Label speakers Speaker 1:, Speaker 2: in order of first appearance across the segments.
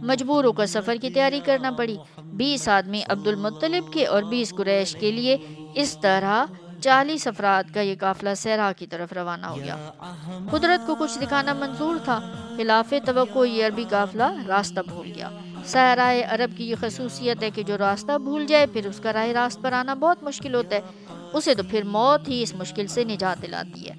Speaker 1: مجبور ہو کر سفر کی تیاری کرنا پڑی۔ 20 آدمی عبد المطلب کے اور 20 قریش کے لیے، اس طرح 40 افراد کا یہ قافلہ صحرا کی طرف روانہ ہو گیا۔ قدرت کو کچھ دکھانا منظور تھا، خلاف توقع یہ عربی قافلہ راستہ بھول گیا۔ صحرائے عرب کی یہ خصوصیت ہے کہ جو راستہ بھول جائے پھر اس کا راہ راست پر آنا بہت مشکل ہوتا ہے، اسے تو پھر موت ہی اس مشکل سے نجات دلاتی ہے۔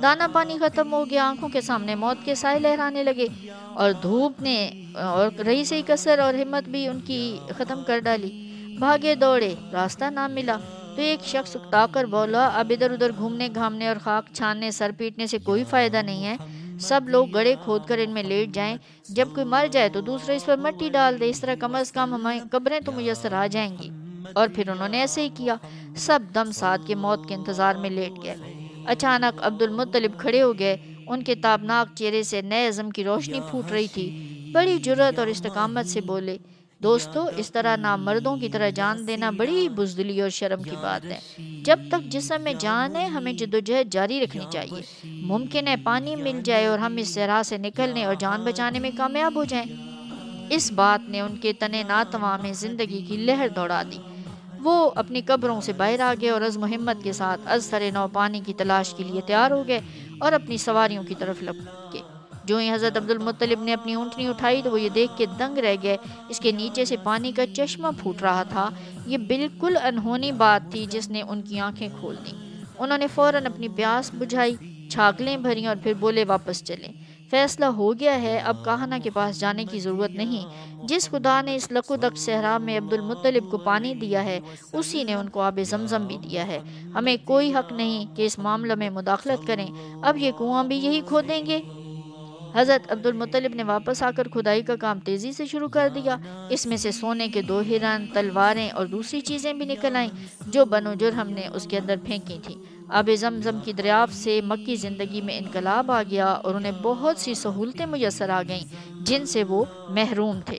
Speaker 1: دانا پانی ختم ہو گیا، آنکھوں کے سامنے موت کے سائے لہرانے لگے، اور دھوپ نے اور رہی سے کسر اور ہمت بھی ان کی ختم کر ڈالی۔ بھاگے دوڑے، راستہ نہ ملا تو ایک شخص اکتا کر بولا، اب ادھر ادھر گھومنے گھامنے اور خاک چھاننے سر پیٹنے سے کوئی فائدہ نہیں ہے، سب لوگ گڑھے کھود کر ان میں لیٹ جائیں، جب کوئی مر جائے تو دوسرے اس پر مٹی ڈال دے، اس طرح کم از کم ہمیں قبریں تو میسر آ جائیں گی۔ اور پھر انہوں نے ایسے ہی کیا، سب دم ساتھ کے موت کے انتظار میں لیٹ گئے۔ اچانک عبد المطلب کھڑے ہو گئے، ان کے تابناک چہرے سے نئے عزم کی روشنی پھوٹ رہی تھی، بڑی جرأت اور استقامت سے بولے، دوستو، اس طرح نامردوں کی طرح جان دینا بڑی بزدلی اور شرم کی بات ہے۔ جب تک جسم میں جان ہے ہمیں جدوجہد جاری رکھنی چاہیے، ممکن ہے پانی مل جائے اور ہم اس صحرا سے نکلنے اور جان بچانے میں کامیاب ہو جائیں۔ اس بات نے ان کے تن ناتواں میں زندگی کی لہر دوڑا دی۔ وہ اپنی قبروں سے باہر آ گئے اور عزم و ہمت کے ساتھ از سر نو پانی کی تلاش کے لیے تیار ہو گئے اور اپنی سواریوں کی طرف لپکے۔ جو ہی حضرت عبد المطلب نے اپنی اونٹنی اٹھائی تو وہ یہ دیکھ کے دنگ رہ گئے، اس کے نیچے سے پانی کا چشمہ پھوٹ رہا تھا۔ یہ بالکل انہونی بات تھی جس نے ان کی آنکھیں کھول دیں۔ انہوں نے فوراً اپنی پیاس بجھائی، چھاگلیں بھریں اور پھر بولے، واپس چلیں، فیصلہ ہو گیا ہے، اب کاہنہ کے پاس جانے کی ضرورت نہیں۔ جس خدا نے اس لقودق صحرا میں عبد المطلب کو پانی دیا ہے، اسی نے ان کو آب زمزم بھی دیا ہے، ہمیں کوئی حق نہیں کہ اس معاملہ میں مداخلت کریں، اب یہ کنواں بھی یہی کھودیں گے۔ حضرت عبد المطلب نے واپس آ کر کھدائی کا کام تیزی سے شروع کر دیا۔ اس میں سے سونے کے 2 ہرن، تلواریں اور دوسری چیزیں بھی نکل آئیں جو بنو جرہم نے اس کے اندر پھینکی تھیں۔ آب زمزم کی دریافت سے مکی زندگی میں انقلاب آ گیا اور انہیں بہت سی سہولتیں میسر آ گئیں جن سے وہ محروم تھے۔